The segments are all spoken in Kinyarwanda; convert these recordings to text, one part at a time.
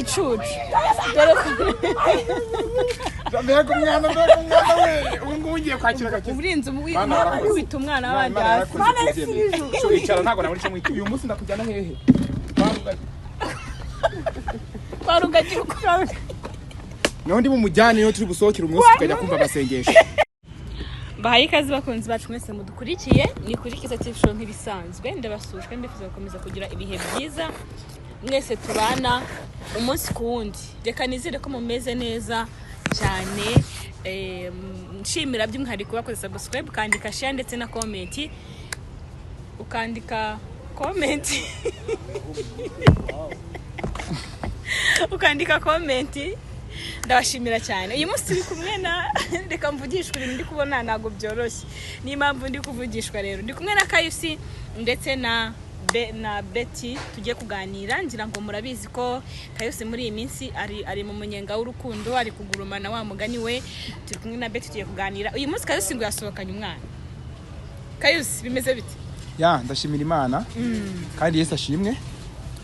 igicucu mbega umwana we ubu ngiye kwakira gake uburinzi ubita umwana w'abandi icara ntago naburi cyo uyu munsi ndakujyana hehe twarugaje Nondi mumujyane yo turi busohokera umunsi tukajya kumva abasengesho. Bahaye ikaze bakunzi bacu mwese mudukurikiye ni kuri Keza TV show nk'ibisanzwe ndabasujwe mbifuza gukomeza kugira ibihe byiza mwese tubana umunsi ku wundi. Reka nizere ko mumeze neza cyane nshimira by'umwihariko bakoze subscribe ukandika share ndetse na comment ukandika comment ukandika comment ndabashimira cyane. Uyu munsi turi kumwe na reka mvugishwe ibintu ndi kubona nago byoroshye ni impamvu ndi kuvugishwa rero ndi kumwe na Kayusi ndetse na Betty tugiye kuganira ngira ngo murabizi ko Kayusi muri iyi minsi ari mu munyenga w'urukundo ari kugurumana wa mugani we turi kumwe na Betty tugiye kuganira. Uyu munsi Kayusi ngo yasohokanye umwana. Kayusi bimeze bite? Ya ndashimira Imana kandi Yesu ashimwe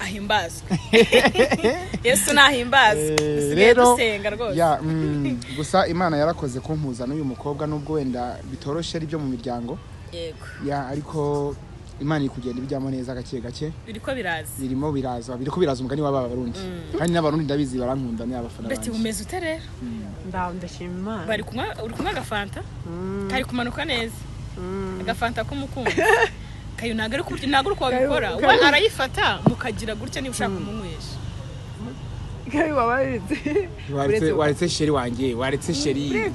ahimbazwe. Yesu nahimbazwe rero dusenga rwose. Ya gusa Imana yarakoze kumpuza n'uyu mukobwa nubwo wenda bitoroshe ari byo mu miryango. Yego. Ya ariko Imana ikugenda ibijyamo neza gake gake. Biriko biraza. Biriko biraza umugani w'aba barundi. Kandi n'abarundi ndabizi barankunda ni abafana. Beti umeze utere? Ndashima Imana. Bari kunywa uri kunywa agafanta? Kari kumanuka neza. Agafanta k'umukunzi. Kayo nagari kurya naguru kwa bikora. Uba arayifata mukagira gutya ni ushaka kumunywesha. Kayo wabaritse. Waretse sheri wanjye, waretse sheri.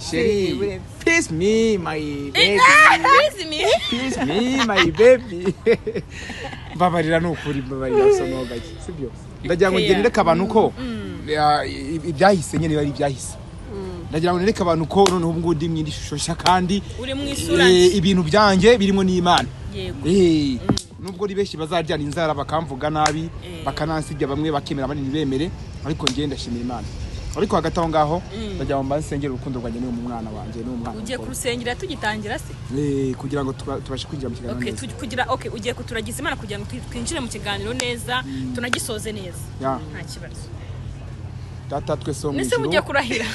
Kiss me my baby. Kiss me my baby. Babarira nukuri babarira sono gake. Sibyo. Ndagira ngo ngereka abantu ko ibyahise nyene bari ibyahise. Ndagira ngo nereka abantu ko none ubu ngo ndimye ndishusho kandi uri mu isura ibintu byanje birimo n'Imana. Yego. Nubwo ribeshi bazaryana inzara bakamvuga nabi bakanansibya bamwe bakemera abandi ntibemere ariko ngiye ndashimira Imana. Ariko hagati aho ngaho ndagira ngo mbasengere urukundo rwanje n'uyu mwana wanje n'umwana. Ugiye kurusengera tugitangira se? Kugira ngo tubashe kwinjira mu kiganiro. Okay ugiye kuturagiza Imana kugira ngo twinjire mu kiganiro neza tunagisoze neza. Nta kibazo. Data twese mu ijuru. Nese mugiye kurahira.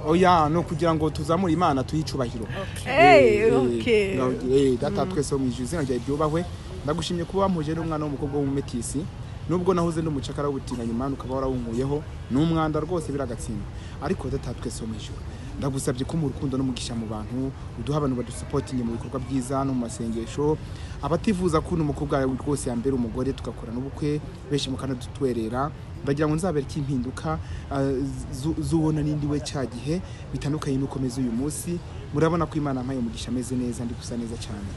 Oya no kugira ngo tuzamure Imana tuyicubahiro. Okay. Data twese mu ijuru izina ryawe ryubahwe. Ndagushimye kuba mpuje n'umwana w'umukobwa w'umumetisi. Nubwo nahoze ndumucakara w'ubutinganya Imana ukaba warawunkuyeho n'umwanda rwose biragatsinda. Ariko data twese mu ijuru. Ndagusabye ko mu rukundo no mugisha mu bantu uduha abantu badusupportinge mu bikorwa byiza no mu masengesho. Abatifuza ko umukobwa rwose yambere umugore tugakora n'ubukwe benshi mukana dutwerera. Ndagira ngo nzabere impinduka zubona nindi we cyagihe bitandukanye n'ukomeza uyu munsi. Murabona ko Imana mpaye umugisha ameze neza ndi gusa neza cyane.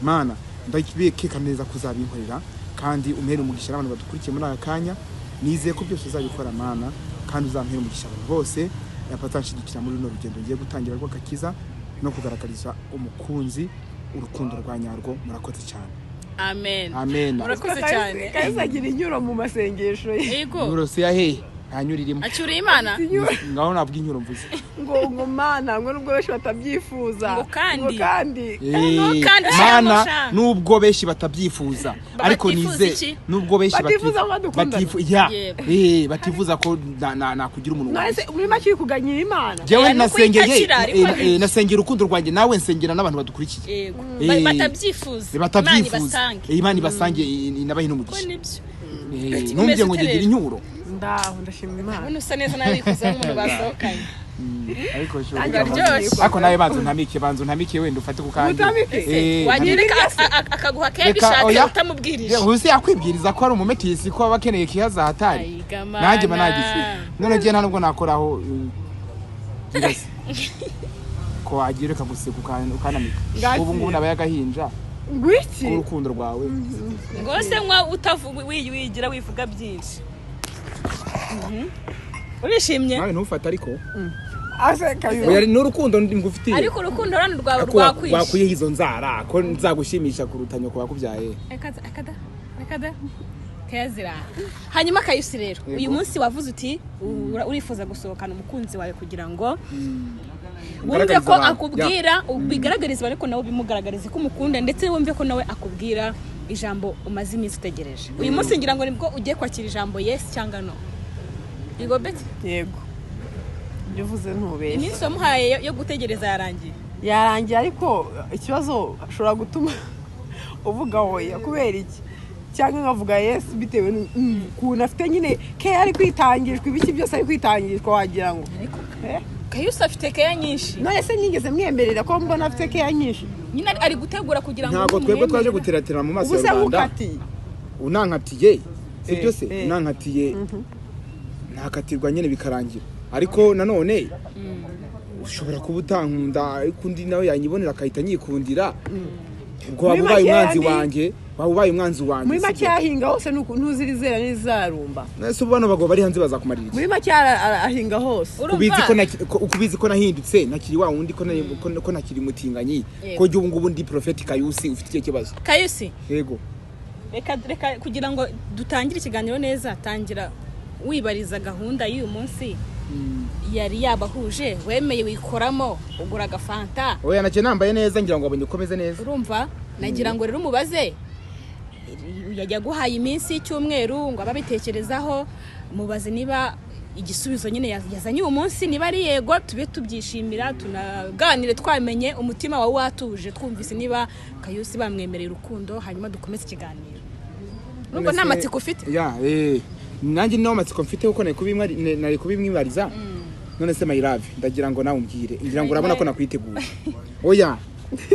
Mana ndakibeke kaneza kuzabinkorera kandi umpere umugisha abantu badukurikiye muri aka kanya. Nizeye ko byose uzabikora Mana kandi uzampere umugisha abantu bose yapatanshigikira muri no rugendo ngiye gutangira rwo kakiza no kugaragariza umukunzi urukundo rwa nyarwo. Murakoze cyane. Amen. Amen. Murakoze cyane. Kazagira inyuro mu masengesho ye. Yego. Urose yahe hanyuririmo. Acyura Imana. Ngaho nabwo inyuro mvuze. Ngo Mana ngo nubwo benshi batabyifuza. Ngo kandi. Mana nubwo benshi batabyifuza. Ariko nize nubwo benshi batifuza batifuza ko nakugira umuntu wawe. Nase muri make kuganyira Imana. Jewe nasengera urukundo rwanjye nawe nsengera n'abantu badukurikiye. Batabyifuza. Imana ibasange inabahe n'umugisha. Numvye ngo ngira inyuro. Ndashimira Imana. Ubona usa neza nawe kuza nk'umuntu basohokanye. Ariko nawe banzu ntamike wenda ufate kukandi. Wagireka akaguha kebishaka utamubwirije. Huse yakwibwiriza ko ari umumetisi ko abakeneye kihaza hatari. Nanjye managize. None giye nta nubwo nakoraho ko wagireka guseka ukanamika. Ubu ngubu nabayagahinja. Ngwiki urukundo rwawe. Ngose mwa utavuga wigira wivuga byinshi. Urishimye? Nawe ntufata ariko. Asekayo. Oya n'urukundo ngufitiye. Ariko urukundo rano rwawe rwakwishe. Wakwiye izo nzara ko nzagushimisha kurutanya ko bakubyaye. Akada. Kezira. Hanyuma Kayusi rero. Uyu munsi wavuze uti urifuza gusohokana umukunzi wawe kugira ngo wumve ko akubwira ubigaragariza ariko nawe bimugaragariza ko umukunda ndetse wumve ko nawe akubwira ijambo umaze iminsi utegereje. Uyu munsi ngira ngo nibwo ugiye kwakira ijambo yes cyangwa no. igobeti yego ibyo uvuze ntubeshye iminsi wamuhaye yo gutegereza yarangiye ariko ikibazo ashobora gutuma uvuga hoya kubera iki cyangwa nkavuga yes bitewe n'ukuntu afite nyine ke ari kwitangishwa ibiki byose ari kwitangishwa wagira ngo Kayusi afite keya nyinshi none se nyigeze mwemerera ko mbona afite keya nyinshi nyine ari gutegura kugira ngo ntabwo twebwe twaje guteratira mu maso ya Rwanda unankatiye sibyo se unankatiye ntakatirwa nyine bikarangira ariko nanone ushobora kuba utankunda ariko undi nawe yanyibonera akahita nyikundira ubwo wabubaye umwanzi wanjye muri make yahinga hose ntuzirizera n'izarumba nese ubona bago bari hanze bazakumarira iki muri make ahinga hose ukubizi ko nahindutse nakiri wa wundi ko nakiri mutinganyi ko ubu ngubu ndi Prophet Kayusi ufite iki kibazo Kayusi yego reka kugira ngo dutangire ikiganiro neza tangira wibariza gahunda y'uyu munsi yari yabahuje wemeye wikoramo ugura agafanta oya nake nambaye neza ngira ngo abonye ukomeze neza urumva nagira ngo rero umubaze yajya guhaye iminsi y'icyumweru ngo ababitekerezaho mubaze niba igisubizo nyine yazanye uyu munsi niba ari yego tube tubyishimira tunaganire twamenye umutima wawe watuje twumvise niba Kayusi bamwemereye urukundo hanyuma dukomeze ikiganiro nubwo nta matsiko ufite nanjye naho matsiko mfite uko nari kubimwibariza none se my love ndagira ngo nawe umbwire ngira ngo urabona ko nakwiteguye oya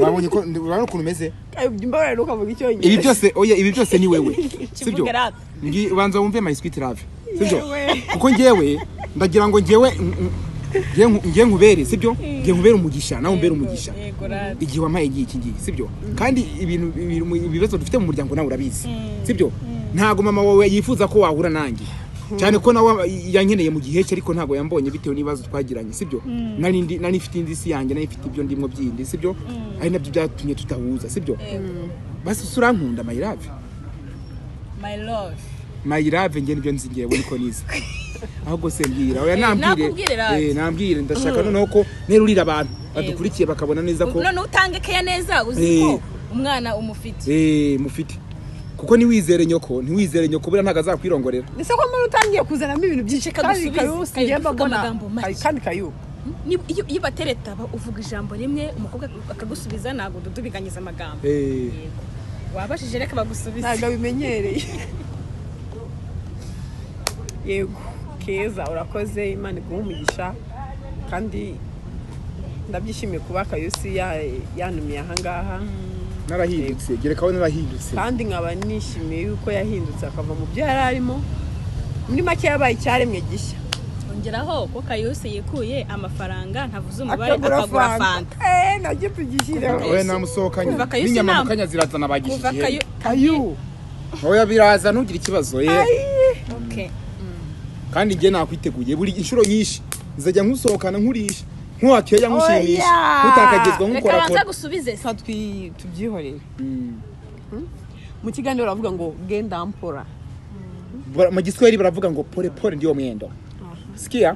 wabonye ko urabona ukuntu umeze imbabarira ukavuga icyo nyine ibi byose ni wewe sibyo ubanza wumve my sweet love sibyo kuko ngewe ndagira ngo ngewe nkubere sibyo ngiye nkubere umugisha nawe umbere umugisha igihe wampaye iki ngiye sibyo kandi ibibazo dufite mu muryango nawe urabizi sibyo ntago mama wawe yifuza ko wahura nanjye cyane ko nawe yankeneye mu gihe cye ariko ntago yambonye bitewe n'ibibazo twagiranye sibyo nari ifite indisi yanjye nari ifite ibyo ndimo byindi sibyo ari nabyo byatumye tutahuza sibyo basi surankunda my love nge nibyo nzi ngewe niko nize ahubwo se mbwira oya nambwire ndashaka noneho ko nerurira abantu badukurikiye bakabona neza ko none utange keya neza uzi ko umwana umufite mufite kuko niwizere nyoko bura ntaga azakwirongorera nise ko mbona utangiye kuzanamo ibintu byinshi kandi Kayusi yemba mbona kandi Kayu iyo batereta uvuga ijambo rimwe umukobwa akagusubiza nago dudubiganyiza amagambo yego wabashije reka bagusubiza ntaga bimenyereye yego Keza urakoze Imana iguhe umugisha kandi ndabyishimiye kuba Kayusi yanumiye aha ngaha narahindutse gerekaho narahindutse kandi nkaba nishimiye yuko yahindutse akava mu byo yari arimo muri make yabaye icyaremwe gishya ongeraho ko Kayusi yikuye amafaranga ntavuze umubare akagura fanta najye tugishireho oya namusohokanye n'inyama mukanya zirazana bagishije Kayu oya biraza nugira ikibazo okay kandi nge nakwiteguye buri inshuro nyinshi nzajya nkusohokana nkurisha nkuhakeya nkushimisha utakagezwa nkukora reka gusubize tubyihorere mu kiganiro baravuga ngo genda mpora mu Giswahili baravuga ngo pole pole ndiyo mwendo sikia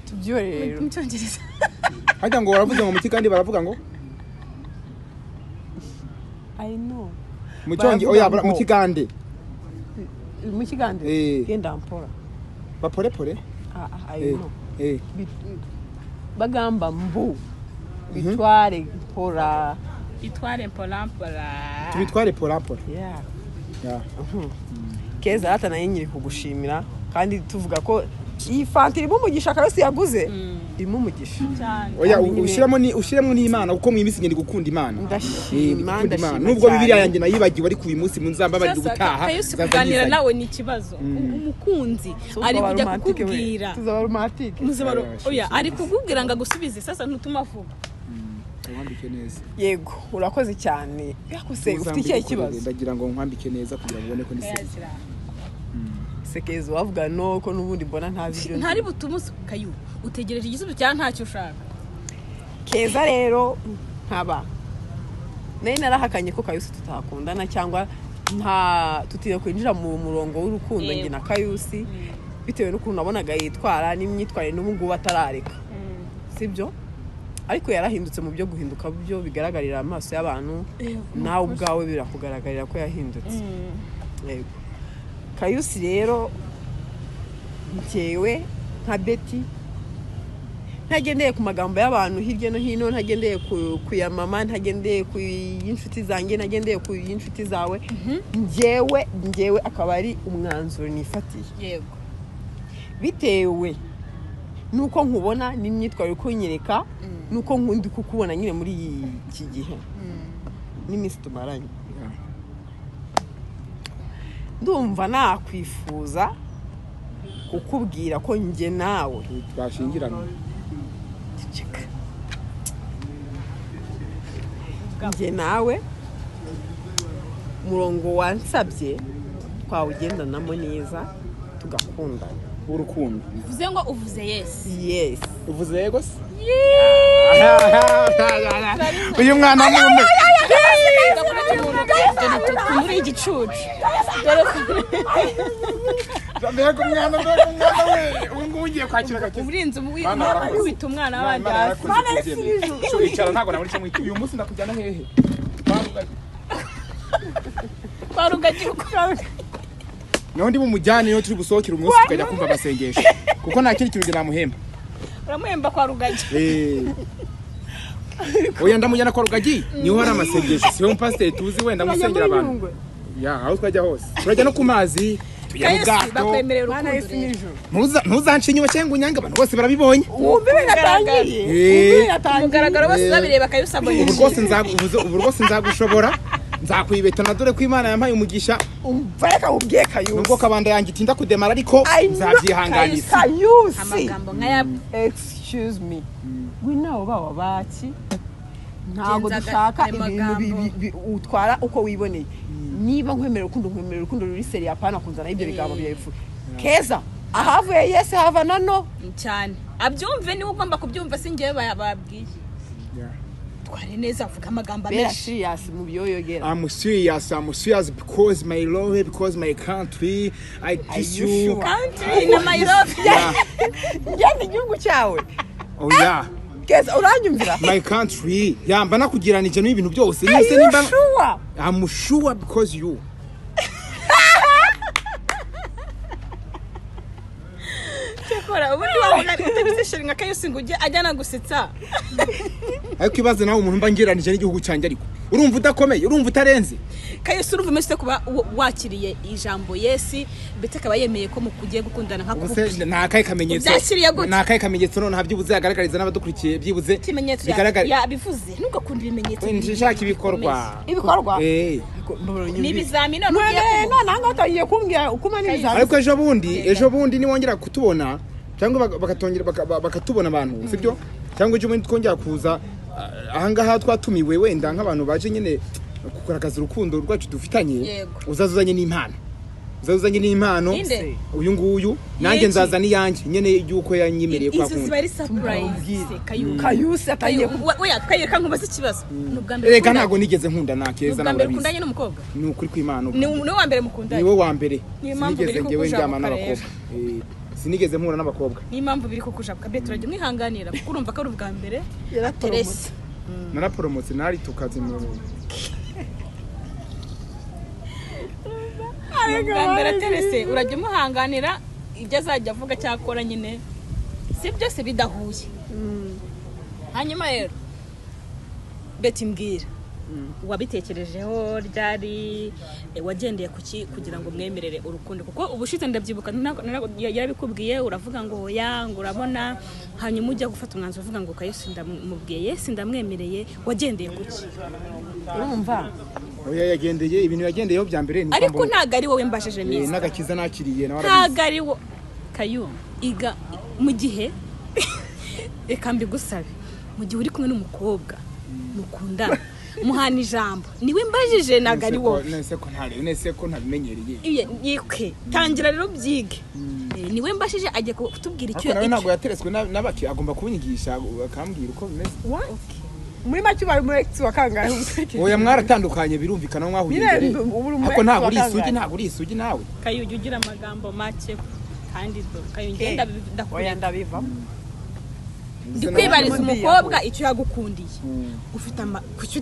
tubyihorere mu Cyongereza hajya ngo baravuga ngo mu kiganiro baravuga ngo I know mu cyongi oya mu kigande genda mpora bapole pole I know bagamba mbu bitware mpora tubitware pola Keza hata nayo nyiri kugushimira kandi tuvuga ko iyi fanta irimo umugisha Kayusi yaguze irimo umugisha oya ushiremo n'Imana kuko mu iminsi ngende gukunda Imana ndashima nubwo Bibiliya yanjye nayibagiwe ari ku uyu munsi munzamba bari gutaha Kayusi kuganira nawe ni ikibazo umukunzi ari kujya kukubwira tuzaba romantique oya ari kukubwira ngo agusubize sasa ntutuma vuba nkwambike neza yego urakoze cyane yakuse ufite ikihe kibazo ndagira ngo nkwambike neza kugira ngo ubone ko ni Keza wavuga no ko nubundi mbona nta video ntari butumuze Kayu utegereje igisubizo cyane ntacyo ushaka Keza rero ntaba nayo narahakanye ko Kayusi tutakundana cyangwa nta tutiye kwinjira mu murongo w'urukundo nge na Kayusi bitewe n'ukuntu nabonaga yitwara n'imyitwarire n'ubungu batarareka sibyo ariko yarahindutse mu byo guhinduka byo bigaragarira amaso y'abantu nawe ubwawe birakugaragarira ko yahindutse yego Kayusi rero njyewe nka Betty ntagendeye ku magambo y'abantu hirya no hino, ntagendeye ku ya mama, ntagendeye ku y'inshuti zanjye, ntagendeye ku y'inshuti zawe, njyewe akaba ari umwanzuro nifatiye. Yego. Bitewe nuko nkubona n'imyitwarire kunyereka nuko nkundi kukubona nyine muri iki gihe n'iminsi tumaranye, ndumva nakwifuza kukubwira ko njye nawe twashingirana. Njye nawe murongo wansabye twawugendanamo neza tugakundana. Urukundo Uvuze ngo uvuze yes. Uvuze yego se? Uyu mwana mume muri igicucu. Mbega umwana we ubu ugiye kwakira gake. Uburinzi kubita umwana w'abandi hasi. Icara ntago naburi cyo mwiki. Uyu munsi ndakujyana hehe? Barugagi Naho ndi mumujyane yo turi busohokera umunsi tukajya kumva amasengesho. Kuko nta kindi kintu namuhemba. Uramuhemba kwa Rugagi. Oya ndamujyana kwa Rugagi. Niho hari amasengesho. Siyo pastor tuzi wenda musengera abantu. Ya, aho twajya hose. Turajya no ku mazi. Bakwemerera urukundo. Ntuzanci inyuma cyangwa unyange abantu bose barabibonye. Umbe biratangiye. Mugaragaro bose babireba kayusabonye. Ubu rwose nzagushobora. Nzakwibeta na dore ko Imana yampaye umugisha. Umveka ubwiye Kayusi. Nubwo kabanda yanjye itinda kudemara ariko nzabyihanganira. Kayusi. Amagambo nkaya. Excuse me. We nawo bawa baki. Ntago dushaka ibintu utwara uko wiboneye. Niba nkwemerera urukundo ruri seri apana kunzana ibyo bigambo byafu. Keza ahavuye yes hava nano cyane. Abyumve ni ugomba kubyumva singiye babwiye. Tware neza avuga amagambo menshi. Serious mu byoyogera. I'm serious because my love, because my country. I kiss you. Country na my love. Njye igihugu cyawe. Oh yeah. Keza uranyumvira? My country. Yamba nakugiranije n'ibintu byose. Nise nimba sure. I'm sure because you. Chekora ubundi wabona utabiseshere nka Kayusi ngo ujye ajyana gusetsa. Ariko ibaze nawe umuntu mbangiranije n'igihugu cyanjye ariko. Urumva udakomeye, urumva utarenze. Kayusi urumva mese kuba wakiriye ijambo Yesi bete akaba yemeye ko mukugiye gukundana nka kuko. Nta kaye kamenyetso. Nta kaye kamenyetso none habyibuze yagaragariza n'abadukurikiye byibuze. Bigaragara. Ya bivuze nubwo kundi ibimenyetso. Nshaka ibikorwa. Ibikorwa? Ni ibizamini none nanga atagiye kumbwira ukuma n'ibizamini. Ariko ejo bundi ni wongera kutubona cyangwa bakatongera bakatubona abantu sibyo cyangwa ejo bundi twongera kuza ahangaha twatumiwe wenda nk'abantu baje nyine kugaragaza urukundo rwacu dufitanye uzazuzanye n'impano uyu nguyu nanjye nzazana iyanjye nyene yuko yanyemereye kwa kundi. Izi bari surprise Kayusi atagiye oya twayeka nkubaza ikibazo reka ntago nigeze nkunda na Keza nawe urabizi mukundanye n'umukobwa ni ukuri kw'Imana ni wa mbere mukundanye ni we wa mbere sinigeze ngewe njyama n'abakobwa sinigeze mpura n'abakobwa ni impamvu biri kukujabuka be turajye mwihanganira kuko urumva ko ari ubwa mbere Teresa naraporomotse nari tukazi mu ubwa mbere Teresa urajye umuhanganira ibyo azajya avuga cyakora nyine si byose bidahuye hanyuma rero beti mbwira wabitekerejeho ryari wagendeye kuki kugira ngo mwemerere urukundo kuko ubushite ndabyibuka yarabikubwiye uravuga ngo oya ngo urabona hanyuma ujya gufata umwanzuro uvuga ngo Kayusi ndamubwiye Yesi ndamwemereye wagendeye kuki urumva oya yagendeye ibintu yagendeyeho bya mbere ni ariko ntago ari wowe mbashije neza n'agakiza nakiriye nawe ntago ari wo Kayu iga mu gihe reka mbigusabe mu gihe uri kumwe n'umukobwa mukundana muhana ijambo niwe mbajije nagari wowe nese ko ntabimenyereye yikwe tangira rero byige niwe mbashije ajye kutubwira icyo nawe ntago yateretswe n'abaki agomba kubunyigisha akambwira uko bimeze muri make bari muri ex wakangaye oya mwaratandukanye birumvikana mwahuye ariko ntago uri isugi nawe Kayu ugira amagambo make kandi Kayu ngenda ndabivamo ndikwibariza umukobwa icyo yagukundiye ufite kuki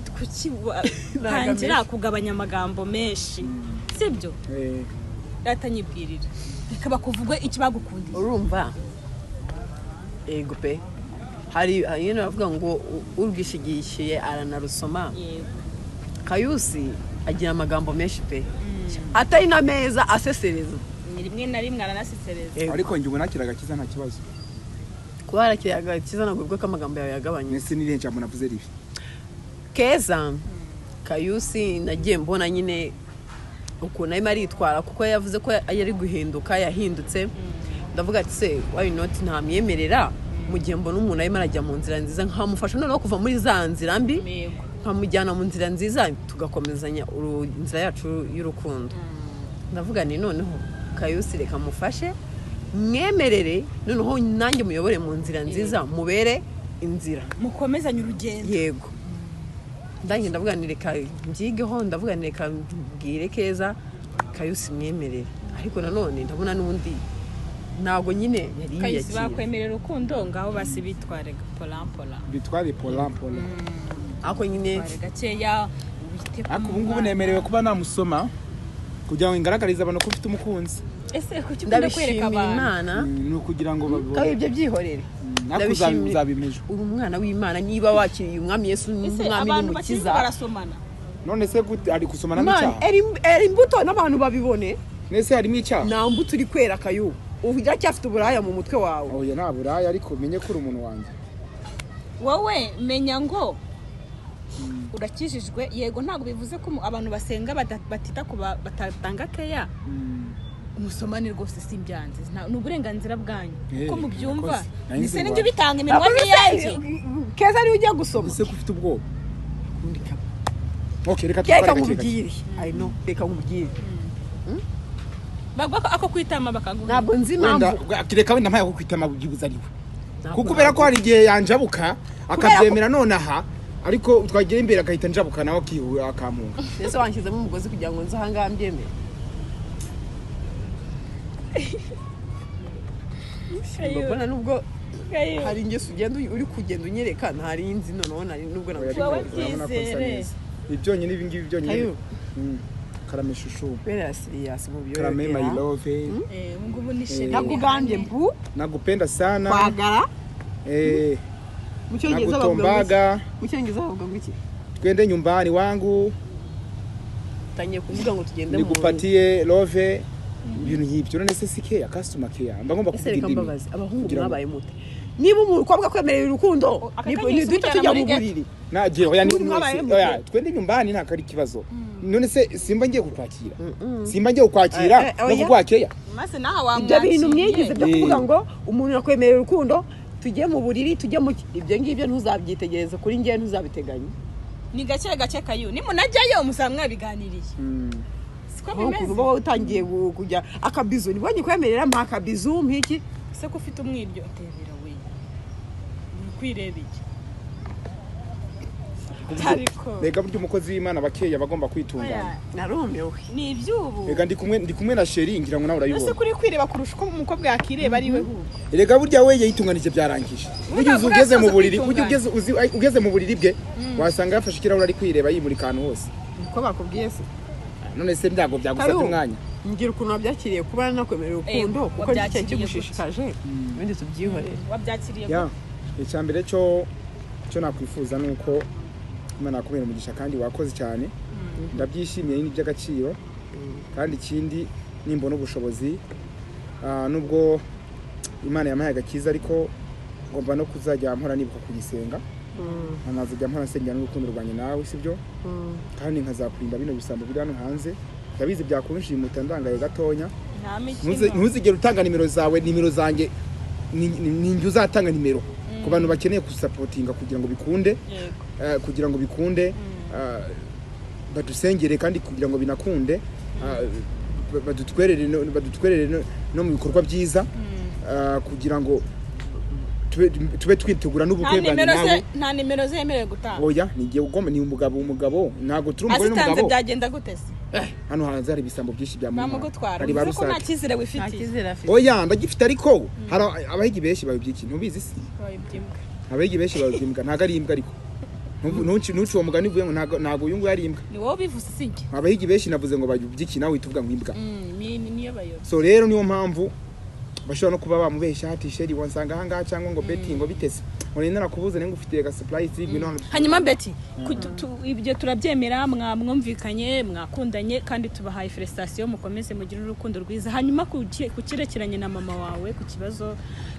tangira kugabanya amagambo menshi sibyo ratanyibwirira reka bakuvugwe iki bagukundiye urumva ego pe hari yene bavuga ngo urwishigishiye aranarusoma yego Kayusi agira amagambo menshi pe atari na meza asesereza rimwe na rimwe aranasesereza ariko njye ubona kiragakiza nta kibazo kubara kiragakiza nagwe ko amagambo yawe yagabanye nese nire njambo navuze ribi Keza Kayusi nagiye mbona nyine ukuntu arimo aritwara kuko yavuze ko yari guhinduka yahindutse ndavuga ati se why not ntamyemerera mu gihe mbona umuntu arimo arajya mu nzira nziza nkamufasha noneho kuva muri za nzira mbi nkamujyana mu nzira nziza tugakomezanya inzira yacu y'urukundo ndavuga ni noneho Kayusi reka mufashe mwemerere noneho nanjye muyobore mu nzira nziza mubere inzira mukomezanye urugendo yego ndange ndavuga ni reka mbyigeho ndavuga ni reka mbwire Keza Kayusi mwemerere ariko nanone ndabona n'ubundi ntabwo nyine yari Kayusi bakwemerera urukundo ngaho basi bitware polampola bitware polampola ako nyine gakeya ako ubungubu nemerewe kuba namusoma kugira ngo ingaragarize abantu ko ufite umukunzi ese kuki ukunda kwereka abantu Imana ni ukugira ngo babone ibyo byihorere ndakuzabimeje uri umwana w'Imana niba wakiriye umwami Yesu n'umwami n'umukiza barasomana none se gute ari kusomana n'icyaha eri imbuto n'abantu babibone nese harimo icyaha nta mbuto uri kwera Kayu uvuga cyafite uburaya mu mutwe wawe oya nta buraya ariko menye ko uri umuntu wanjye wowe menya ngo urakijijwe yego ntabwo bivuze ko abantu basenga batita ku batatanga keya umusomane rwose simbyanze ni uburenganzira bwanyu uko mubyumva nise n'ibyo bitanga iminwa yanjye Keza ari ujya gusoma ese ko ufite ubwoba okay reka nkubwire I know reka nkubwire bagwa ako kwitama bakaguha ntabwo nzi impamvu reka wenda mpaye ko kwitama byibuza ariwe kuko ubera ko hari igihe yanjabuka akabyemera nonaha ariko twagira imbere agahita njabuka nawe akihura akampunga ese wanshyizemo umugozi kugira ngo nze ahangaha mbyemere mbona nubwo hari ingeso ugenda uri kugenda unyereka ntari inzi noneho nari nubwo nabyizere ibyonyine ibi ngibi byonyine karame shushu bera serious mu byo karame my love ngubu ni sheri nakugambye mbu nakupenda sana kwagara mu cyongereza bavuga ngo iki twende nyumbani wangu tangiye kuvuga ngo tugende mu nigupatie love ibintu nk'ibyo none se sike ya customer care mba ngomba kuvuga indimi abahungu mwabaye mute niba umukobwa kwemerera urukundo ni duto tujya mu buriri nagiye oya oya twende nyumbani nta kari kibazo none se simba ngiye kukwakira simba ngiye kukwakira no kukwakira maze naha wamwakira ibyo bintu mwigize byo kuvuga ngo umuntu yakwemerera urukundo tujye mu buriri tujye mu ibyo ngibyo ntuzabyitegereza kuri ngiye ntuzabiteganya ni gake Kayu nimunajyayo muzamwa biganiriye siko bimeze kuko utangiye kujya akabizo nibonye kwemerera mpa akabizo mpiki se ko ufite umwiryo utebera we kwireba iki rega buryo umukozi w'Imana bakeya bagomba kwitunganya narumewe ni ibyubu rega ndi kumwe na Sheri ngira ngo nawe urayibona ese kuri kwireba kurusha uko umukobwa yakireba ari we huko rega burya we yitunganije byarangije ugeze ugeze mu buriri ugeze mu buriri bwe wasanga yafashe ikirahure ari kwireba yimuri kantu hose uko bakubwiye se none se byago byagufata umwanya ngira ukuntu wabyakiriye kuba nakwemerera urukundo kuko nicyo kigushishikaje ibindi tubyihorere wabyakiriye icyambere cyo nakwifuza nuko Imana yakubera umugisha kandi wakoze cyane ndabyishimiye ni by'agaciro kandi ikindi nimbona ubushobozi nubwo Imana yamaye agakiza ariko ngomba no kuzajya mpora nibuka kuyisenga nkazajya mpora nsengera n'urukundo rwanjye nawe sibyo kandi nkazakurinda bino bisambo biri hano hanze ndabizi byakunshije mutandangaye gatonya ntuzigere utanga nimero zawe nimero zanjye ninjye uzatanga nimero ku bantu bakeneye kusapotinga kugira ngo bikunde badusengere kandi kugira ngo binakunde badutwerere no mu bikorwa byiza kugira ngo tube twitegura n'ubukwe bwanjye nawe nta nimero zemerewe gutanga oya nigiye ugomba ni umugabo ntago turi umugore n'umugabo asitanze byagenda gute se hano hanze hari ibisambo byinshi bya mama hari barusaka nta kizere wifitiye oya ndagifite ariko hari abahigi benshi babibyiki ntubizi se abahigi benshi babyimbwa ntago ari imbwa ariko ntuci uwo mugani uvuye ngo ntago uyu nguyu ari imbwa ni wowe bivuze sinjye abahigi benshi navuze ngo babyiki nawe uhita uvuga ngo imbwa so rero niyo mpamvu bashobora no kuba bamubeshya hati sheri wansanga hanga cyangwa ngo Betty ngo bitese urenda nakubuze ngo ufitiye ga surprise ngwino hanyuma Betty ibyo turabyemera mwumvikanye mwakundanye kandi tubahaye felicitation mukomeze mugira urukundo rwiza hanyuma kukirekeranye na mama wawe ku kibazo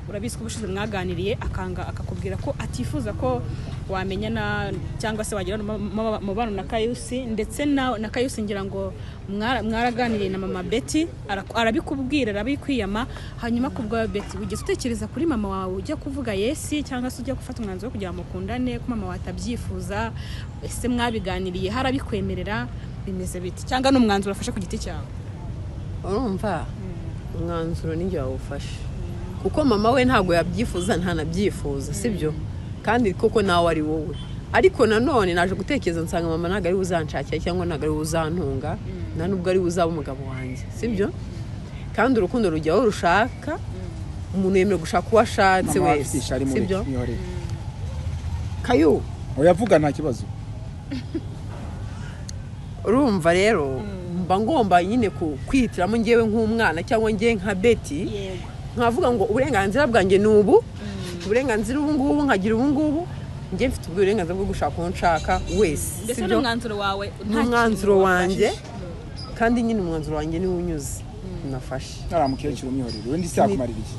urabiswe ubushize mwaganiriye akakubwira ko atifuza ko wamenyana cyangwa se wagira mubano na Kayusi ndetse na Kayusi ngira ngo mwaraganiriye na mama Betty arabikubwira arabikwiyama hanyuma kubwa Betty ugeze utekereza kuri mama wawe ujya kuvuga yesi cyangwa se ujya gufata umwanzuro wo kugira mukundane ko mama watabyifuza ese mwabiganiriye harabikwemerera bimeze biti cyangwa n'umwanzuro afashe ku giti cyawe urumva umwanzuro ninjye wawufashe kuko mama we ntago yabyifuza ntanabyifuza sibyo kandi koko nawe ari wowe ariko nanone naje gutekereza nsanga mama ntago ari uzanshakira cyangwa ntago ari uzantunga nta nubwo ari uzaba umugabo wanjye sibyo kandi urukundo rujya aho rushaka umuntu yemerewe gushaka uwo ashatse wese sibyo Kayu oyavuga nta kibazo urumva rero mba ngomba nyine kwihitiramo ngewe nk'umwana cyangwa ngewe nka Betty nkavuga ngo uburenganzira bwanjye nubu uburenganzira ubungubu nkagira ubungubu ngiye mfite uburenganzira bwo gushaka uwo nshaka wese ndetse n'umwanzuro wawe n'umwanzuro wanjye kandi nyine umwanzuro wanjye niwo unyuze nafashe naramukecuru umwihorere we ndisi yakumarira iki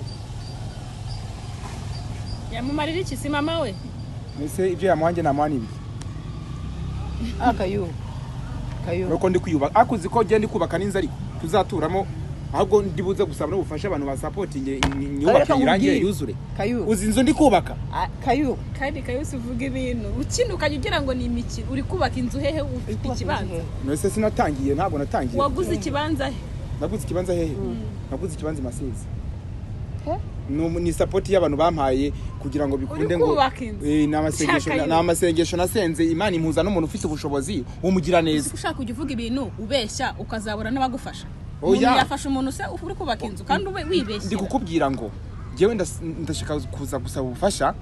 yamumarira iki si mama we ese ibyo yamuhange namani ibiki Kayu nuko ndi kwiyubaka akuzi ko genda kubaka n'inzu ariko tuzaturamo ahubwo ndibuze gusaba no gufasha abantu ba supporting inyubako irangiye yuzure uzi inzu ndi kubaka Kayu kandi Kayusi uvuga ibintu ukinukanye ugira ngo ni imiki uri kubaka inzu hehe ufite ikibanza nose sinatangiye ntabwo natangiye waguze ikibanza he naguze ikibanza hehe naguze ikibanza Masizi ni support y'abantu bampaye kugira ngo bikunde ngo n'amasengesho nasenze Imana impuza n'umuntu ufite ubushobozi umugira neza ushaka kujya uvuga ibintu ubeshya ukazabura n'abagufasha yafasha umuntu se uri kubaka inzu kandi wibeshye ndi kukubwira ngo ngewe ndashaka kuza gusaba ubufasha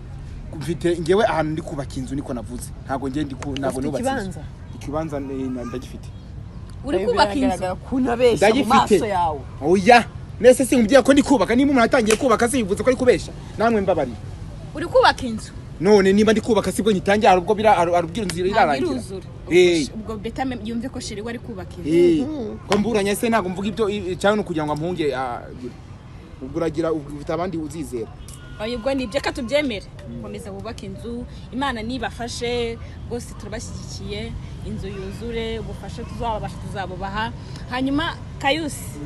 mfite ngewe ahantu ndi kubaka inzu niko navuze ntago ngiye ntabwo nubatse ikibanza ndagifite uri kubaka inzu kunabeshya mu maso yawe oya nese singumbye ko ndi kubaka niba umuntu atangiye kubaka sivuze ko ari kubesha namwe mbabari uri kubaka inzu none niba ndi kubaka sibwo nyitangiye arubwo arubwira inzu irarangira ubwo beta yumve ko sheri wari kubaka inzu ko mburanye se ntago mvuga ibyo cyane no kugira ngo ampunge ubwo uragira ufite abandi uzizera ayubwo nibyo ka tubyemere komeza bubaka inzu Imana nibafashe bose turabashyigikiye inzu yuzure ubufashe tuzabubaha hanyuma Kayusi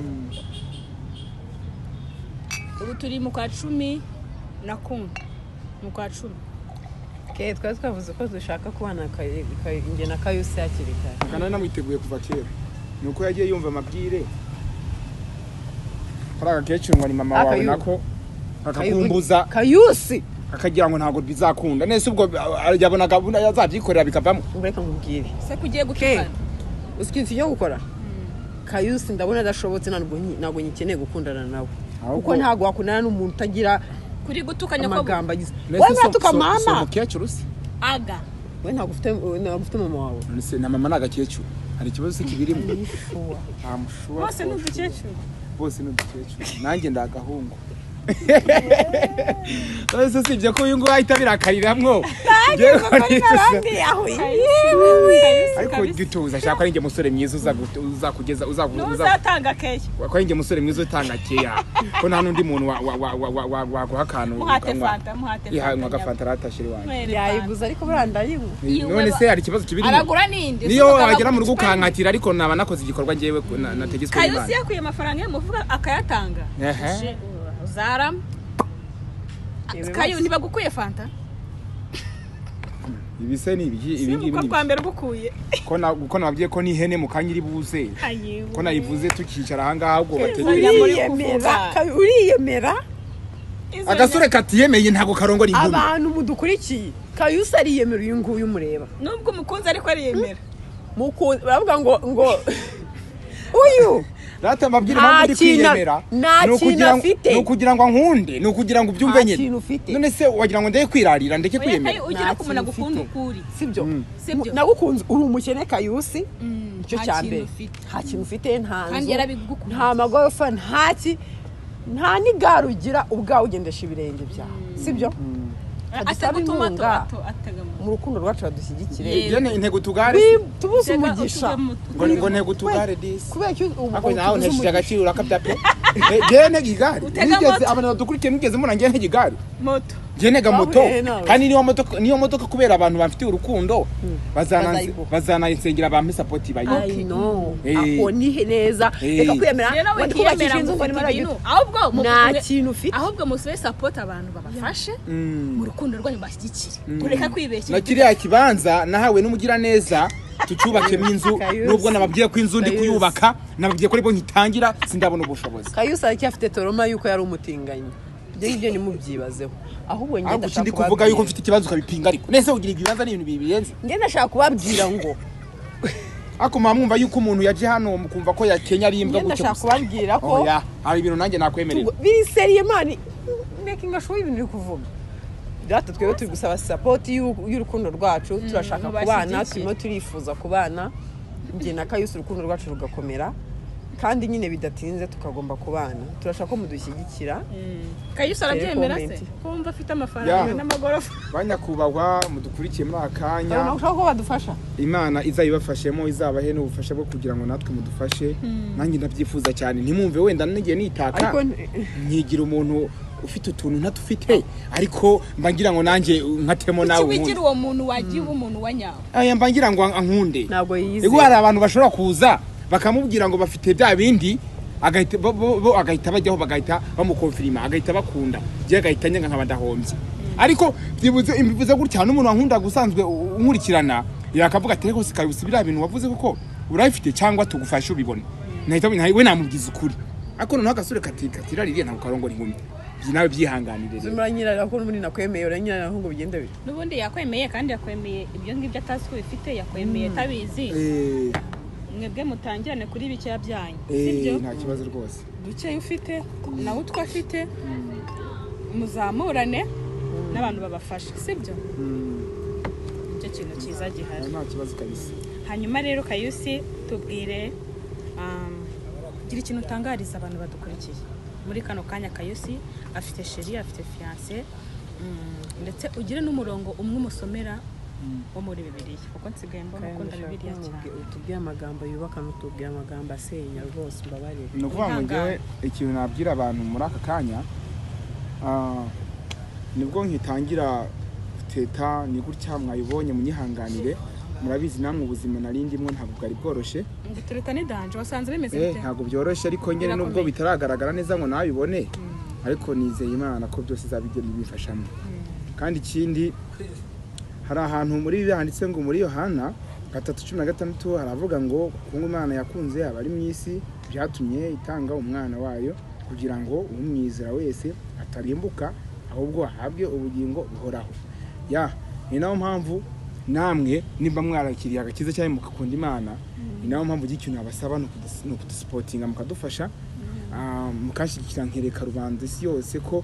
ubu turi mu kwa 10 na kumwe mu kwa 10 twari twavuze ko dushaka kubana inge na Kayusi hakiri kare kana namwiteguye kuva kera nuko yagiye yumva amabwire karaga kecuru ngo ni mama wawe nako akakumbuza Kayusi akagira ngo ntago bizakunda nese ubwo yabona gabuna yazabyikorera bikavamo ureka ngubwire se kugiye gutukana usikinzi yo gukora Kayusi ndabona adashobotse ntabwo nyikeneye gukundana nawe kuko ntago wakundana n'umuntu utagira kuri gutukanya ko amagamba agize wowe natuka mama umukecuru se aga we ntago ufite mama wawe nese na mama nagakecuru hari ikibazo kibirimo bose n'udukecuru bose n'udukecuru nanjye ndagahungu Ese sibye ko uyu ngo ahita birakariramwo ariko gituza shaka ari nge musore mwiza uzakugeza uzatanga keya ko ari nge musore mwiza utanga keya ko nta nundi muntu waguhakana muhate fanta ratashiri wanjye yayiguza ariko burandayimwe none se hari ikibazo kibiri aragura ninde niyo wagera mu rugo ukankatira ariko naba nakoze igikorwa ngewe nategetswe Kayusi yakuye amafaranga yo muvuga akayatanga Zaram Kayo niba gukuye fanta ibise ni ibingi ko kwambera gukuye ko nababwiye ko ni hene mu kanyiri buze ko nayivuze tukicara hanga ahubwo uriyemera agasore katiyemeye ntago karongora inkumi abantu mudukurikiye Kayusi ariyemera uyu nguyu mureba nubwo mukunzi ariko ariyemera baravuga ngo uyu Rata mbabwira mpamvu ndi kwiyemera nukugira ngo nkunde nukugira ngo ubyumve nyine none se wagira ngo ndeye kwirarira ndeke kwiyemera ugira kumuna gukunda ukuri sibyo nagukunze uri umukene Kayusi icyo cya mbere nta kintu ufite nta nzu nta magorofa nta n'igare ugira ubwawe ugendesha ibirenge byawe sibyo adusaba inkunga mu rukundo rwacu badushyigikire intego tugare tubuze umugisha ngo ntego tugare disi kubera cyo ako nawe nteshije agaciro urakabya pe gene gigare nigeze abantu badukurikiye mugeze muna ngene gigare moto genega moto kandi niyo modoka kubera abantu bafite urukundo bazana insengera ba support bayo I know ako ni neza reka kwemera ngo ndikubakisha inzu ngo nimara ahubwo nta kintu ufite ahubwo musube support abantu babafashe mu rukundo rwanyu bashyigikire kureka kwibeshya na kiriya kibanza nahawe n'umugira neza tucyubakemo inzu nubwo nababwiye ko inzu ndi kuyubaka nababwiye ko ribo nkitangira sindabona ubushobozi Kayusa aracyafite toroma yuko yari umutinganyi ibyo ni mubyibazeho ahubwo ngenda ndashaka kuvuga yuko mfite ikibazo ukabipinga ariko nese ugira ibibanza n'ibintu bibiyenze ngenda nashaka kubabwira ngo ako mwumva yuko umuntu yaje hano mukumva ko yakenya ari imbwa gutyo nashaka kubabwira ko oya hari ibintu nanjye nakwemerera biri seriye mani making show ibintu uri kuvuga data twebwe turi gusaba support y'urukundo rwacu turashaka kubana turimo turifuza kubana ngiye na Kayusa urukundo rwacu rugakomera kandi nyine bidatinze tukagomba kubana turashaka ko mudushyigikira Kayusa arabyemera se kumva afite amafaranga n'amagorofa banyakubahwa mudukurikiye muri akanya nashaka ko badufasha Imana izayibafashemo izabahe n'ubufasha bwo kugira ngo natwe mudufashe nanjye ndabyifuza cyane ntimumve wenda n'igihe nitaka nkigira umuntu ufite utuntu ntatufite ariko mbangira ngo nanjye nkatemo nawe ubigira uwo muntu wagiye umuntu wanyawe aya mbangira ngo ankunde ntabwo yize ego hari abantu bashobora kuza bakamubwira ngo bafite bya bindi agahita bajyaho bagahita bamukonfirima agahita bakunda je agahita nyanga nk'abadahombye ariko bivuze gutya n'umuntu wankunda gusanzwe unkurikirana yakavuga ati reko sikayusi bira bintu wavuze koko urayifite cyangwa tugufashe ubibone nahita we namubwiza ukuri ariko noneho agasore katika ririye ntabwo karongora inkumi nawe byihanganire rero muranyirara ko n'ubundi nakwemeye uranyirara ngo bigende bite n'ubundi yakwemeye kandi yakwemeye ibyo ngibyo atazi ko bifite yakwemeye tabizi mwebwe mutangirane kuri bike byanyu sibyo nta kibazo rwose duke ufite nawe utwa afite muzamurane n'abantu babafasha sibyo icyo kintu cyiza gihari nta kibazo kabisa hanyuma rero Kayusi tubwire gira ikintu utangariza abantu badukurikiye muri kano kanya Kayusi afite chérie afite fiancé ndetse ugire n'umurongo umwe umusomera wo muri Bibiliya kuko nsigaye mbona ko nda Bibiliya cyane utubwiye amagambo yubaka n'utubwiye amagambo asenya rwose mbabarire no kuvuga ngo ngewe ikintu nabwira abantu muri aka kanya nibwo nkitangira teta ni gutya mwayibonye munyihanganire murabizi namwe ubuzima narindimwe ntabwo bwari bworoshe ngo tureta ni danje wasanze bimeze bite ntabwo byoroshe ariko nyene nubwo bitaragaragara neza ngo nabibone ariko nizeye Imana ko byose zabigenda bifashamo kandi ikindi hari ahantu muri bibi handitse ngo muri Yohana 3:16 haravuga ngo kungu Imana yakunze abari mu isi byatumye itanga umwana wayo kugira ngo umwizera wese atarimbuka ahubwo ahabwe ubugingo buhoraho ni nayo mpamvu namwe nimba mwarakiriye agakiza cyane mukakunda Imana ni nayo mpamvu ikintu abasaba no kudusuportinga mukadufasha mukashigikira nkereka rubanda isi yose ko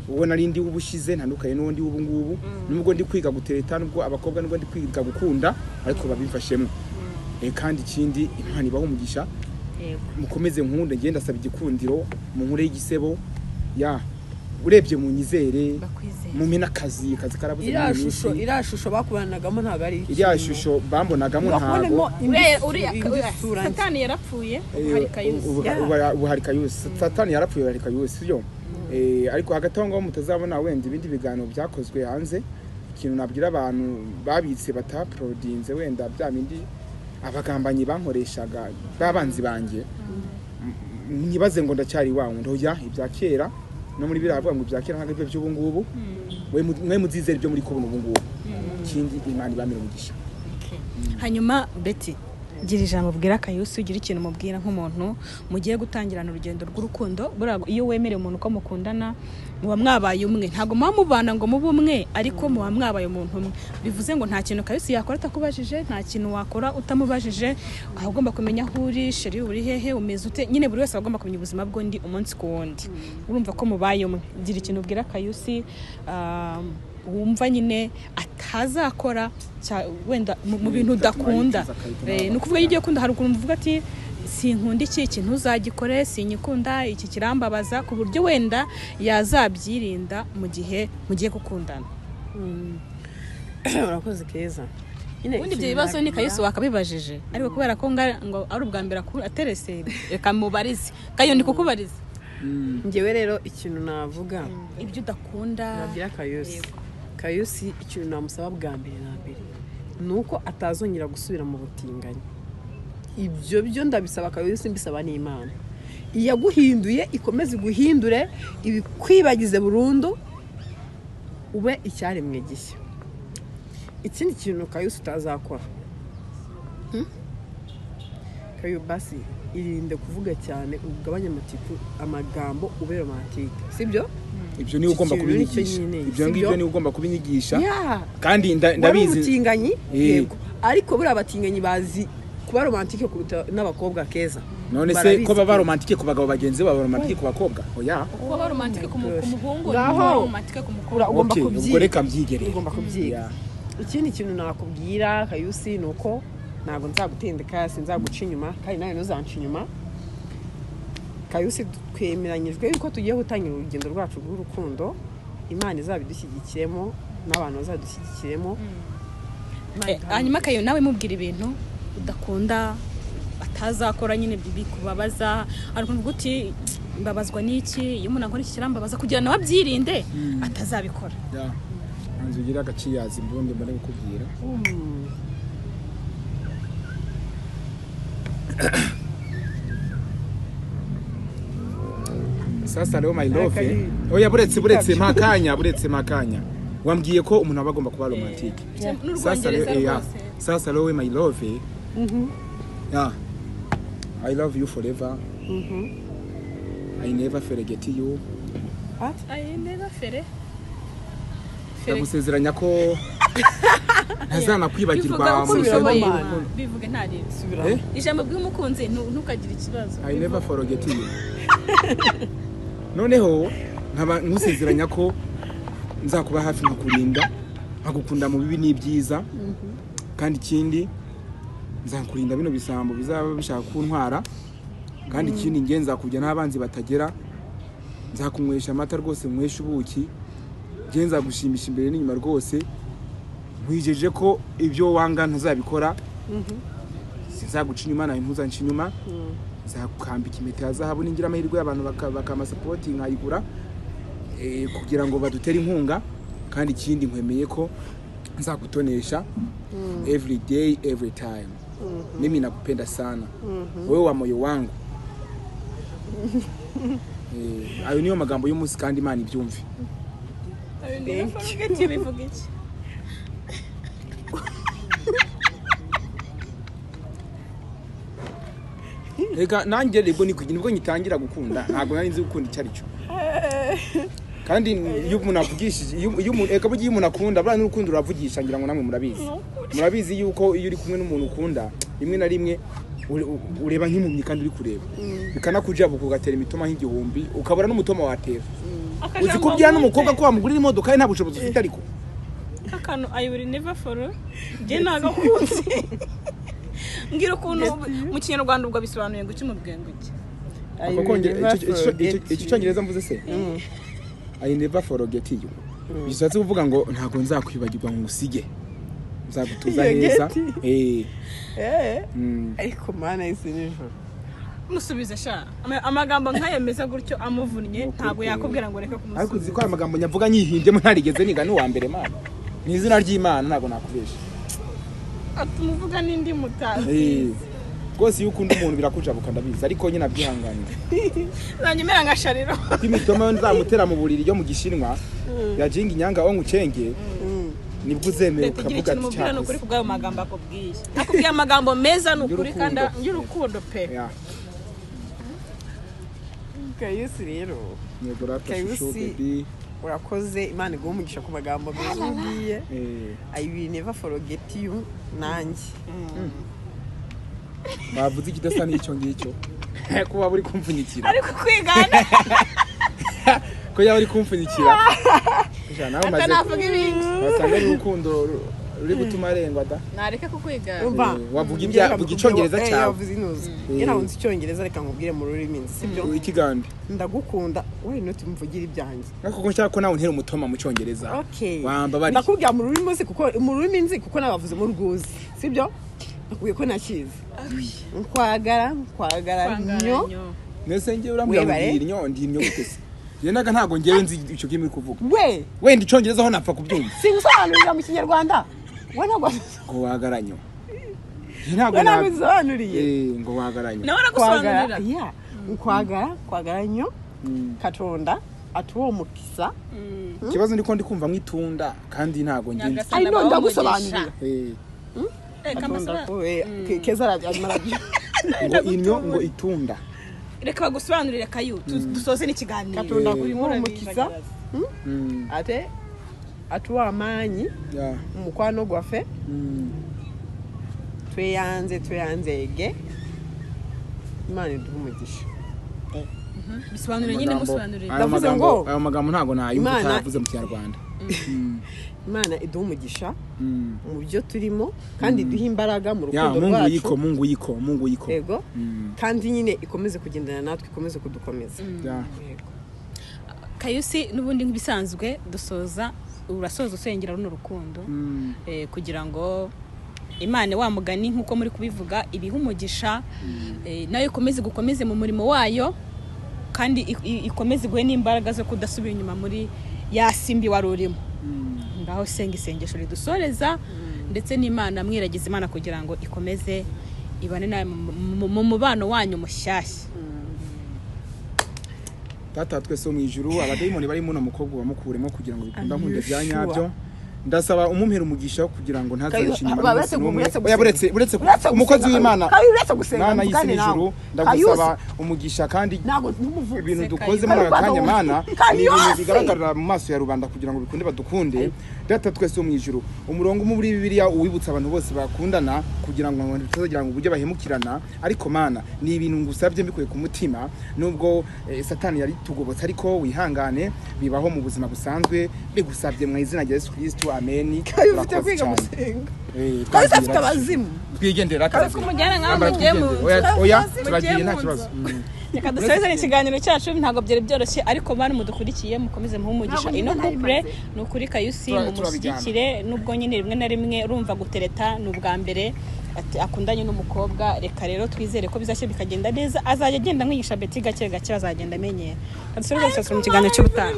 uwo narindi ubushize ntandukaye n'undi ubu ngubu nubwo ndi kwiga gutereta nubwo abakobwa nubwo ndi kwiga gukunda ariko babimfashemo kandi ikindi Imana ibaho umugisha mukomeze nkunde ngenda asaba igikundiro mu nkure y'igisebo urebye mu nyizere mu mena kazi karabuze irashusho bakubanagamo ntago ari iki irashusho bambonagamo ntago Satani yarapfuye hari Kayusi Satani yarapfuye hari Kayusi byo ariko hagati aho ngaho mutazabona wenda ibindi biganiro byakozwe hanze ikintu nabwira abantu babitse bataprodinze wenda bya bindi abagambanyi bankoreshaga babanzi banjye nyibaze ngo ndacyari wawe ndoya ibya kera no muri biravuga ngo byakira ntago ibyo by'ubu ngubu mwe muzizera ibyo muri kubona ubu ngubu ikindi Imana ibamira umugisha hanyuma Betty gira ijambo bwira Kayusi ugira ikintu mubwira nk'umuntu mugiye gutangirana urugendo rw'urukundo iyo wemereye umuntu ko mukundana muba mwabaye umwe ntago mubana ngo mube umwe ariko muba mwabaye umuntu umwe bivuze ngo nta kintu Kayusi yakora atakubajije nta kintu wakora utamubajije aho ugomba kumenya aho uri chérie uri hehe umeze ute nyine buri wese agomba kumenya ubuzima bw'undi umunsi ku wundi urumva ko mubaye umwe gira ikintu bwira Kayusi wumva nyine atazakora wenda mu bintu udakunda. Ni ukuvuga iyo kunda hari ukuntu mvuga ati sinkunda iki kintu uzagikore, sinyikunda iki kirambabaza, ku buryo wenda yazabyirinda mu gihe mugiye gukundana. Urakoze Keza. Ubundi ibyo bibazo ni Kayusi wakabibajije, ariko kubera ko ngo ari ubwa mbere aterese reka mubarize kayo ndi kukubariza. Njyewe rero ikintu navuga ibyo udakunda nabwira Kayusi ikintu namusaba bwa mbere nuko atazongera gusubira mu butinganyi. Ibyo byo ndabisaba Kayusi, mbisaba n'Imana. Iyaguhinduye ikomeze guhindure, ibikwibagize burundu, ube icyaremwe gishya. Ikindi kintu Kayusi utazakora, Kayubasi irinde kuvuga cyane, ugabanye amagambo, ube romantike, sibyo? Ibyo ni ugomba kubinyigisha. Ibyo ngibyo ni ugomba kubinyigisha. Kandi ndabizi umutinganyi yego, ariko buri abatinganyi bazi kuba romantike kuruta n'abakobwa Keza. None se ko baba romantike ku bagabo bagenzi baba romantike ku bakobwa? Oya. Kuba romantike ku muhungu, romantike ku mukobwa. Ugomba kubyiga. Reka mbyigere. Ugomba kubyiga. Ikindi kintu nakubwira Kayusi nuko ntago nzagutendeka, sinzaguca inyuma, kandi nawe ntuzanca inyuma. Kayusi twemeranyijwe yuko tugiye gutangira urugendo rwacu rw'urukundo. Imana izabidushyigikiremo n'abantu bazadushyigikiremo. Hanyuma Kayo nawe mubwira ibintu udakunda atazakora nyine bikubabaza, ariko uvuga uti mbabazwa n'iki, iyo umuntu akora iki kirambabaza, kugira nawe abyirinde atazabikora. Anzu gira agaciyazi mbundi mbare gukubwira. Sasa leo my love. Oya buretse makanya. Wambwiye ko umuntu aba agomba kuba romantike. Sasa leo my love. Yeah. I love you forever. I never forget you. What? I never forget. Ndagusezeranya ko ntazana kwibagirwa mu bivuge ntari subira. Ijambo bw'umukunzi ntukagira ikibazo. I never forget you. Noneho nkaba nkusezeranya ko nzakuba hafi nkakurinda, nkagukunda mu bibi n'ibyiza, kandi ikindi nzakurinda bino bisambo bizaba bishaka kuntwara, kandi ikindi ngenza kujya n'abanzi batagera, nzakunywesha amata rwose nywesha ubuki, ngenza gushimisha imbere n'inyuma rwose, nkwijeje ko ibyo wanga ntazabikora, sinzaguca inyuma nawe ntuzanca inyuma, nzakukambika impeta ya zahabu ningira amahirwe y'abantu bakama support nkayigura kugira ngo badutere inkunga, kandi ikindi nkwemeye ko nzagutonesha every day every time. Mimi nakupenda sana. Wewe wa moyo wangu. Ayo niyo magambo y'umunsi kandi Imana ibyumve. Ega nanjye rebo nibwo ngitangira gukunda, ntabwo nari nzi gukunda icyo ari cyo. Kandi iyo umuntu avugishije, iyo umuntu eka bugiye umuntu akunda, bra n'urukundo ruravugisha, ngira ngo namwe murabizi yuko iyo uri kumwe n'umuntu ukunda rimwe na rimwe ureba nk'impumyi kandi uri kureba, bikanakujabu kugatera imitoma nk'igihumbi, ukabura n'umutoma watera. Uzi kubyana n'umukobwa ko wamugurira imodoka nta bushobozi ufite, ariko akano I will never follow je nagakunze. Ngira ukuntu mu Kinyarwanda ubwo bisobanuye ngo mu bwenge iki. Akoko icyo cyongereza mvuze se, I never forget you. Bishatse kuvuga ngo ntago nzakwibagirwa ngusige, nzagutuza neza. Ariko mana isinijoro musubize sha amagambo nkayemeza gutyo amuvunnye, ntago yakubwira ngo reka kumusubiza. Ariko uziko amagambo nyavuga nyihimbye mu ntarigeze niga ni wa mbere mana, ni izina ry'Imana ntago nakubesha. Atumuvuga n'indi mutazi. Rwose iyo ukunda umuntu birakujabuka ndabizi, ariko nyine abyihanganira. Zanyemera ngashariro. Imitoma yo nzamutera mu buriri ryo mu Gishinwa ya Jingi Nyanga wo ngucenge, nibwo uzemera ukavuga ati cyane. Ni ukuri kubwayo magambo akubwiye. Akubwiye amagambo meza ni ukuri kandi y'urukundo pe. Kayusi rero. Kayusi urakoze, Imana iguhe umugisha ku magambo meza ugiye. I will never forget you nanjye. Bavuze ikidasa n'icyo ngicyo. Ko waba uri kumfunyikira. Ariko kwigana. Ko yaba uri kumfunyikira. cyane aho maze atanavuga ibindi wasanga ari urukundo ruri gutuma arengwa da nareke kukwiga wavuga icyongereza cyawe yavuze inuzi yena unzi icyongereza reka nkubwire mu rurimi sibyo ikigande ndagukunda we no tumvugira ibyanjye nako nshaka ko nawe ntera umutoma mu cyongereza wamba bari ndakubwira mu rurimi nzi kuko mu rurimi nzi kuko nabavuze mu rwuzi sibyo nakubwiye ko nakizi nkwagara nyo nese ngiye urambwira ngo ndi nyo gutese yenaga ntago ngewe nzi icyo kimi uri kuvuga we ndi cyongereza aho napfa kubyumva singusobanurira mu kinyarwanda we ntabwo ngo wagaranyo ntabwo nabisobanuriye ngo wagaranyo nawe nagusobanurira kwagara nyo katonda atuwo mukisa ikibazo ndiko ndi kumva mwitunda kandi ntago nginzi ari no ndagusobanurira katonda Keza aramarabye ngo itunda reka bagusobanurire kayu dusoze n'ikiganiro katonda kuri mukisa ate atuwa amanyi umukwano gwafe tweyanzege Imana iduhumugisha bisobanurire nyine musobanurire ndavuze ngo ayo magambo ntago nayumva utavuze mu Kinyarwanda Imana iduhumugisha mu byo turimo kandi duha imbaraga mu rukundo rwacu Mungu yiko yego kandi nyine ikomeze kugendana natwe ikomeze kudukomeza Kayusi n'ubundi nk'ibisanzwe dusoza urasoza usengera runo rukundo kugira ngo Imana wa mugani nkuko muri kubivuga ibihumugisha nayo ikomeze gukomeze mu murimo wayo kandi ikomeze guhe n'imbaraga zo kudasubira inyuma muri yasimbi warurimo ngaho senga isengesho ridusoreza ndetse n'Imana mwiragiza Imana kugira ngo ikomeze ibane nawe mu mubano wanyu mushyashya Tata twese mu ijuru abadayimoni bari mu Numukobwa wamukuremo kugira ngo bikunda nkunde bya nyabyo ndasaba umumpera umugisha kugira ngo ntazarushinyuma buretse umukozi w'Imana Mana y'isi n'ijuru ndagusaba umugisha kandi ibintu dukoze muri akanya Mana ni ibintu bigaragarira mu maso ya rubanda kugira ngo bikunde badukunde Data twese mu ijuru umurongo mu muri Bibiliya uwibutsa abantu bose bakundana kugira ngo batazagira ngo ubuje bahemukirana ariko Mana ni ibintu ngusabye mbikuye ku mutima nubwo Satani yari tugobotse ariko wihangane bibaho mu buzima busanzwe bigusabye mu izina rya Yesu Kristo amen kayufite kwiga musenga kayufite abazimu twigendera kazi kumujyana nkaho mugiye mu oya turagiye nta kibazo reka dusoze ikiganiro cyacu ntabwo byari byoroshye ariko bari mudukurikiye mukomeze muhumugisha ino couple no kuri Kayusi mu mushyikire nubwo nyine rimwe na rimwe urumva gutereta n'ubwa mbere akundanye n'umukobwa reka rero twizere ko bizashye bikagenda neza azajya agenda nk'igisha beti gake gake bazagenda amenyera dusoze mu kiganiro cy'ubutaha